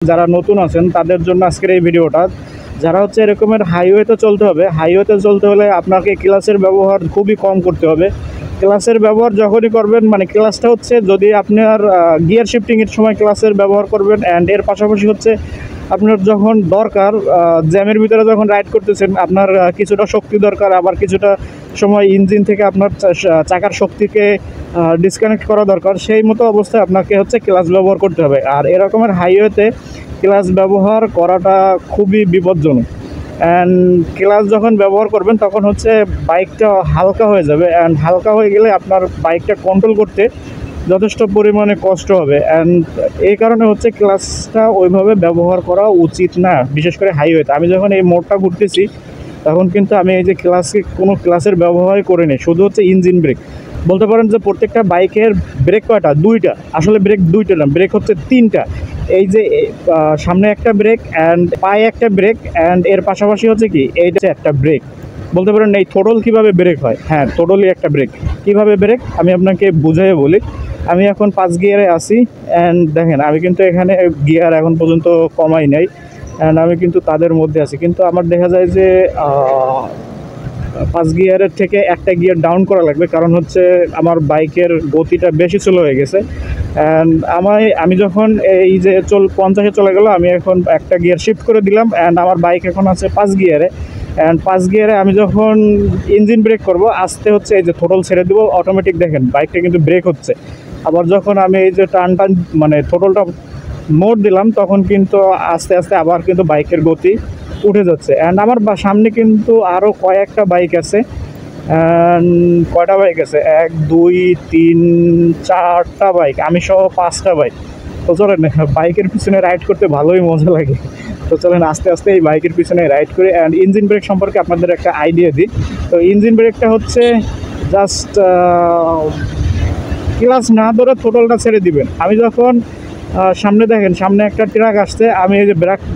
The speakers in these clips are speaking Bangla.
যারা নতুন আছেন তাদের জন্য আজকের এই ভিডিওটা। যারা হচ্ছে এরকমের হাইওয়েতে চলতে হবে, হাইওয়েতে চলতে হলে আপনাকে ক্লাচের ব্যবহার খুবই কম করতে হবে। ক্লাচের ব্যবহার যখনই করবেন, মানে ক্লাচটা হচ্ছে যদি আপনার গিয়ার শিফটিংয়ের সময় ক্লাচের ব্যবহার করবেন, অ্যান্ড এর পাশাপাশি হচ্ছে আপনার যখন দরকার জ্যামের ভিতরে যখন রাইড করতেছেন, আপনার কিছুটা শক্তি দরকার, আবার কিছুটা সময় ইঞ্জিন থেকে আপনার চাকার শক্তিকে ডিসকানেক্ট করা দরকার, সেই মতো অবস্থায় আপনাকে হচ্ছে ক্লাচ ব্যবহার করতে হবে। আর এরকমের হাইওয়েতে ক্লাচ ব্যবহার করাটা খুবই বিপজ্জনক। অ্যান্ড ক্লাচ যখন ব্যবহার করবেন তখন হচ্ছে বাইকটা হালকা হয়ে যাবে, অ্যান্ড হালকা হয়ে গেলে আপনার বাইকটা কন্ট্রোল করতে যথেষ্ট পরিমাণে কষ্ট হবে। অ্যান্ড এই কারণে হচ্ছে ক্লাচটা ওইভাবে ব্যবহার করা উচিত না, বিশেষ করে হাইওয়েতে। আমি যখন এই মোড়টা ঘুরতেছি তখন কিন্তু আমি এই যে কোনো ক্লাচের ব্যবহারই করিনি, শুধু হচ্ছে ইঞ্জিন ব্রেক। বলতে পারেন যে প্রত্যেকটা বাইকের ব্রেক কয়টা, দুইটা, আসলে ব্রেক দুইটা না, ব্রেক হচ্ছে তিনটা। এই যে সামনে একটা ব্রেক, অ্যান্ড পায়ে একটা ব্রেক, অ্যান্ড এর পাশাপাশি হচ্ছে কি এইটা একটা ব্রেক। বলতে পারেন এই থ্রোটল কীভাবে ব্রেক হয়, হ্যাঁ থ্রোটলই একটা ব্রেক। কীভাবে ব্রেক আমি আপনাকে বুঝিয়ে বলি। আমি এখন 5 গিয়ারে আছি, অ্যান্ড দেখেন আমি কিন্তু এখানে গিয়ার এখন পর্যন্ত কমাই নাই, অ্যান্ড আমি কিন্তু তাদের মধ্যে আছি। কিন্তু আমার দেখা যায় যে 5 গিয়ারের থেকে একটা গিয়ার ডাউন করা লাগবে, কারণ হচ্ছে আমার বাইকের গতিটা বেশি স্লো হয়ে গেছে। অ্যান্ড আমি যখন এই যে 50-এ চলে গেল, আমি এখন একটা গিয়ার শিফট করে দিলাম, অ্যান্ড আমার বাইক এখন আছে 5 গিয়ারে। অ্যান্ড 5 গিয়ারে আমি যখন ইঞ্জিন ব্রেক করব, আস্তে হচ্ছে এই যে থ্রোটল ছেড়ে দেবো, অটোমেটিক দেখেন বাইকটা কিন্তু ব্রেক হচ্ছে। আবার যখন আমি এই যে টান মানে থ্রোটলটা মোড় দিলাম, তখন কিন্তু আস্তে আস্তে আবার কিন্তু বাইকের গতি উঠে যাচ্ছে। অ্যান্ড আমার সামনে কিন্তু আরও কয়েকটা বাইক আছে। কয়টা বাইক আছে, 1 2 3 4টা বাইক, আমি সহ 5টা বাইক। তো চলেন বাইকের পিছনে রাইড করতে ভালোই মজা লাগে। তো চলেন আস্তে আস্তে এই বাইকের পিছনে রাইড করি। অ্যান্ড ইঞ্জিন ব্রেক সম্পর্কে আপনাদের একটা আইডিয়া দিই। তো ইঞ্জিন ব্রেকটা হচ্ছে জাস্ট ক্লাচ না ধরে থ্রোটলটা ছেড়ে দিবেন। আমি যখন সামনে দেখেন, সামনে একটা ট্রাক আসছে, আমি এই যে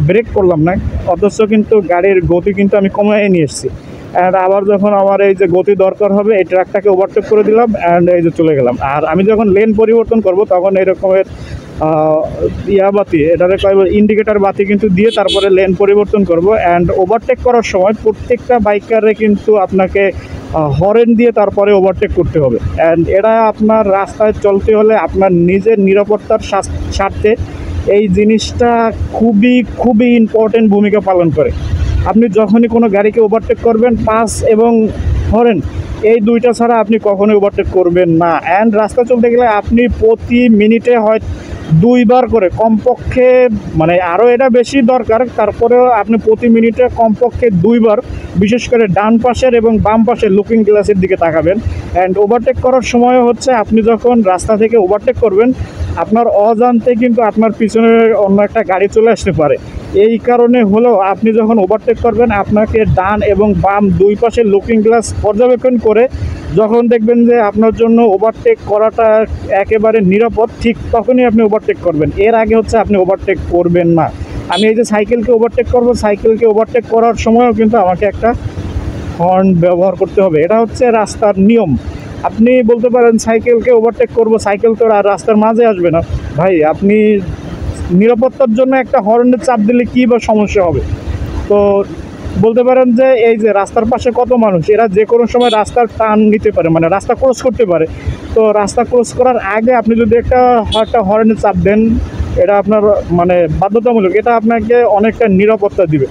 ব্রেক করলাম না, অথচ কিন্তু গাড়ির গতি কিন্তু আমি কমিয়ে নিয়ে এসেছি। অ্যান্ড আবার যখন আমার এই যে গতি দরকার হবে, এই ট্রাকটাকে ওভারটেক করে দিলাম, অ্যান্ড এই যে চলে গেলাম। আর আমি যখন লেন পরিবর্তন করব, তখন এরকমের বাতি, এটারে ইন্ডিকেটার বাতি কিন্তু দিয়ে তারপরে লেন পরিবর্তন করব। অ্যান্ড ওভারটেক করার সময় প্রত্যেকটা বাইকারে কিন্তু আপনাকে হর্ন দিয়ে তারপরে ওভারটেক করতে হবে। অ্যান্ড এটা আপনার রাস্তায় চলতে হলে আপনার নিজের নিরাপত্তার স্বার্থে এই জিনিসটা খুবই খুবই ইম্পর্টেন্ট ভূমিকা পালন করে। আপনি যখনই কোনো গাড়িকে ওভারটেক করবেন, পাস এবং হর্ন, এই দুইটা ছাড়া আপনি কখনোই ওভারটেক করবেন না। অ্যান্ড রাস্তা চলতে গেলে আপনি প্রতি মিনিটে হয় 2 বার করে কমপক্ষে, মানে আরও এটা বেশি দরকার, তারপরেও আপনি প্রতি মিনিটে কমপক্ষে 2 বার, বিশেষ করে ডান পাশের এবং বাম পাশের লুকিং গ্লাসের দিকে তাকাবেন। অ্যান্ড ওভারটেক করার সময় হচ্ছে আপনি যখন রাস্তা থেকে ওভারটেক করবেন, আপনার অজান্তে কিন্তু আপনার পিছনে অন্য একটা গাড়ি চলে আসতে পারে। এই কারণে হলো আপনি যখন ওভারটেক করবেন, আপনাকে ডান এবং বাম দুই পাশে লুকিং গ্লাস পর্যবেক্ষণ করে যখন দেখবেন যে আপনার জন্য ওভারটেক করাটা একেবারে নিরাপদ, ঠিক তখনই আপনি ওভারটেক করবেন। এর আগে হচ্ছে আপনি ওভারটেক করবেন না। আমি এই যে সাইকেলকে ওভারটেক করব, সাইকেলকে ওভারটেক করার সময়ও কিন্তু আমাকে একটা হর্ন ব্যবহার করতে হবে। এটা হচ্ছে রাস্তার নিয়ম। আপনি বলতে পারেন সাইকেলকে ওভারটেক করব, সাইকেল তো আর রাস্তার মাঝে আসবে না। ভাই, আপনি নিরাপত্তার জন্য একটা হর্নের চাপ দিলে কী বা সমস্যা হবে? তো বলতে পারেন যে এই যে রাস্তার পাশে কত মানুষ, এরা যে কোনো সময় রাস্তার টান নিতে পারে, মানে রাস্তা ক্রস করতে পারে। তো রাস্তা ক্রস করার আগে আপনি যদি একটা হর্নের চাপ দেন, এটা আপনার মানে বাধ্যতামূলক, এটা আপনাকে অনেকটা নিরাপত্তা দিবে।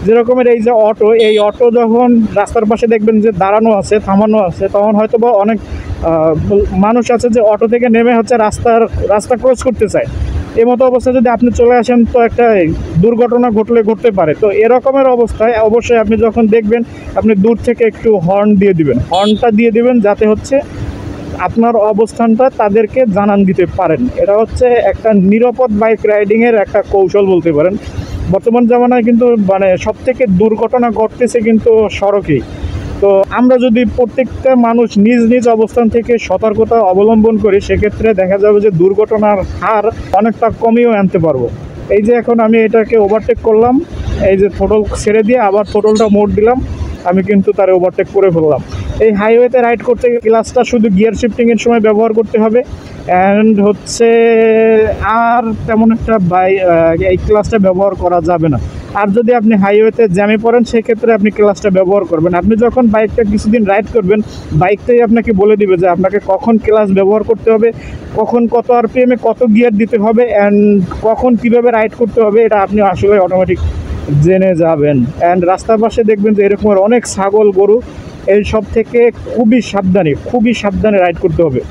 যেরকমের এই যে অটো, এই অটো যখন রাস্তার পাশে দেখবেন যে দাঁড়ানো আছে, থামানো আছে, তখন হয়তো বা অনেক মানুষ আছে যে অটো থেকে নেমে হচ্ছে রাস্তা ক্রস করতে চায়। এই মতো অবস্থায় যদি আপনি চলে আসেন, তো একটা দুর্ঘটনা ঘটতে পারে। তো এরকমের অবস্থায় অবশ্যই আপনি যখন দেখবেন, আপনি দূর থেকে একটু হর্ন দিয়ে দিবেন, হর্নটা দিয়ে দিবেন যাতে হচ্ছে আপনার অবস্থানটা তাদেরকে জানান দিতে পারেন। এটা হচ্ছে একটা নিরাপদ বাইক রাইডিংয়ের একটা কৌশল বলতে পারেন। বর্তমান জামানায় কিন্তু মানে সবথেকে দুর্ঘটনা ঘটতেছে কিন্তু সড়কেই। তো আমরা যদি প্রত্যেকটা মানুষ নিজ নিজ অবস্থান থেকে সতর্কতা অবলম্বন করি, সেক্ষেত্রে দেখা যাবে যে দুর্ঘটনার হার অনেকটা কমিয়েও আনতে পারবো। এই যে এখন আমি এটাকে ওভারটেক করলাম, এই যে থ্রোটল ছেড়ে দিয়ে আবার থ্রোটলটা মোড় দিলাম, আমি কিন্তু তার ওভারটেক করে ফেললাম। এই হাইওয়েতে রাইড করতে গেলে ক্লাসটা শুধু গিয়ার শিফটিংয়ের সময় ব্যবহার করতে হবে, অ্যান্ড হচ্ছে আর তেমন একটা এই ক্লাসটা ব্যবহার করা যাবে না। আর যদি আপনি হাইওয়েতে জ্যামে পড়েন সেক্ষেত্রে আপনি ক্লাসটা ব্যবহার করবেন। আপনি যখন বাইকটা কিছুদিন রাইড করবেন, বাইকটাই আপনাকে বলে দিবে যে আপনাকে কখন ক্লাস ব্যবহার করতে হবে, কখন কত আরপিএমে কত গিয়ার দিতে হবে, অ্যান্ড কখন কীভাবে রাইড করতে হবে, এটা আপনি আসলে অটোমেটিক জেনে যাবেন। অ্যান্ড রাস্তার পাশে দেখবেন যে এরকমের অনেক ছাগল গরু, এই সব থেকে খুবই সাবধানে রাইড করতে হবে,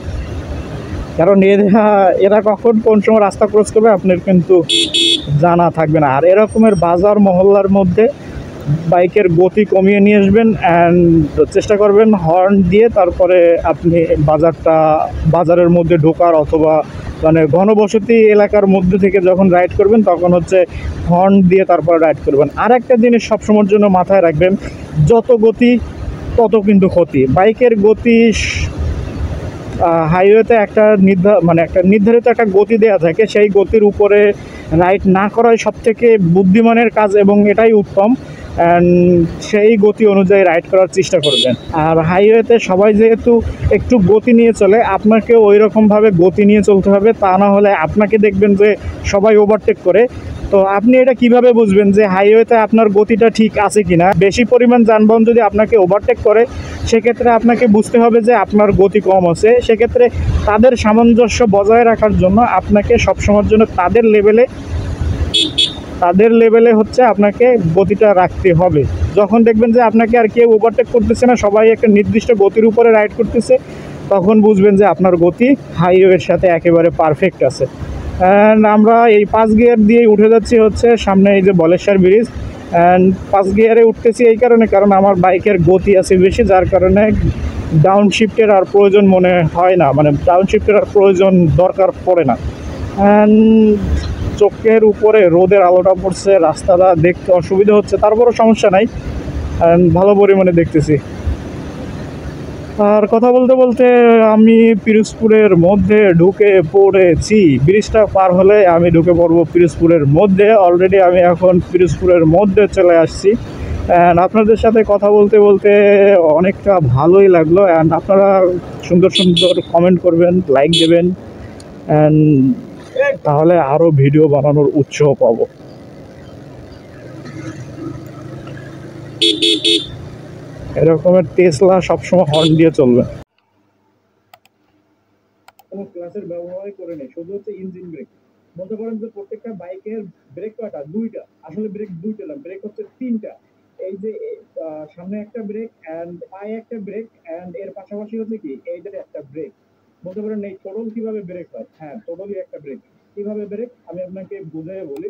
কারণ এরা কখন কোন সময় রাস্তা ক্রস করবে আপনার কিন্তু জানা থাকবে না। আর এরকমের বাজার মহল্লার মধ্যে বাইকের গতি কমিয়ে নিয়ে আসবেন, অ্যান্ড চেষ্টা করবেন হর্ন দিয়ে তারপরে আপনি বাজারের মধ্যে ঢোকার, অথবা মানে ঘনবসতি এলাকার মধ্যে থেকে যখন রাইড করবেন তখন হচ্ছে হর্ন দিয়ে তারপরে রাইড করবেন। আর একটা জিনিস সবসময়ের জন্য মাথায় রাখবেন, যত গতি তত কিন্তু ক্ষতি। বাইকের গতি হাইওয়েতে একটা নির্ধারিত একটা গতি দেওয়া থাকে, সেই গতির উপরে রাইড না করাই সবথেকে বুদ্ধিমানের কাজ এবং এটাই উত্তম। সেই গতি অনুযায়ী রাইড করার চেষ্টা করবেন। আর হাইওয়েতে সবাই যেহেতু একটু গতি নিয়ে চলে, আপনাকে ওই রকমভাবে গতি নিয়ে চলতে হবে, তা না হলে আপনাকে দেখবেন যে সবাই ওভারটেক করে। তো আপনি এটা কিভাবে বুঝবেন যে হাইওয়েতে আপনার গতিটা ঠিক আছে কিনা? বেশি পরিমাণ যানবাহন যদি আপনাকে ওভারটেক করে সেক্ষেত্রে আপনাকে বুঝতে হবে যে আপনার গতি কম আছে। সেক্ষেত্রে তাদের সামঞ্জস্য বজায় রাখার জন্য আপনাকে সবসময়ের জন্য তাদের লেভেলে হচ্ছে আপনাকে গতিটা রাখতে হবে। যখন দেখবেন যে আপনাকে আর কেউ ওভারটেক করতেছে না, সবাই একটা নির্দিষ্ট গতির উপরে রাইড করতেছে, তখন বুঝবেন যে আপনার গতি হাইওয়ের সাথে একেবারে পারফেক্ট আছে। অ্যান্ড আমরা এই 5 গিয়ার দিয়েই উঠে যাচ্ছি হচ্ছে সামনে এই যে বলেশ্বর ব্রিজ। অ্যান্ড 5 গিয়ারে উঠতেছি এই কারণ আমার বাইকের গতি আছে বেশি, যার কারণে ডাউন শিফটের আর প্রয়োজন মনে হয় না, মানে ডাউন শিফটের আর প্রয়োজন দরকার পড়ে না। অ্যান্ড চোখের উপরে রোদের আলোটা পড়ছে, রাস্তাটা দেখতে অসুবিধা হচ্ছে, তারপরও সমস্যা নাই, ভালো পরিমাণে দেখতেছি। আর কথা বলতে বলতে আমি পিরোজপুরের মধ্যে ঢুকে পড়েছি। ব্রিজটা পার হলে আমি ঢুকে পড়বো পিরোজপুরের মধ্যে। অলরেডি আমি এখন পিরোজপুরের মধ্যে চলে আসছি। অ্যান্ড আপনাদের সাথে কথা বলতে বলতে অনেকটা ভালোই লাগলো। অ্যান্ড আপনারা সুন্দর সুন্দর কমেন্ট করবেন, লাইক দেবেন, অ্যান্ড তাহলে আরও ভিডিও বানানোর উৎসাহ পাবো। এরকমের টেসলা সবসময় হর্ন দিয়ে চলবে। কোনো ক্লাসের ব্যবহারই করে নেই, শুধু হচ্ছে ইঞ্জিন ব্রেক। বলতে পারেন যে প্রত্যেকটা বাইকের ব্রেক কয়টা? দুইটা। আসলে ব্রেক দুইটা না, ব্রেক হচ্ছে তিনটা। এই যে সামনে একটা ব্রেক, অ্যান্ড পায়ে একটা ব্রেক, অ্যান্ড এর পাশাপাশি হচ্ছে কি এইটার একটা ব্রেক। বলতে পারেন এই টোটল কিভাবে ব্রেক হয়? হ্যাঁ, টোটলি একটা ব্রেক। কিভাবে ব্রেক আমি আপনাকে বুঝিয়ে বলি।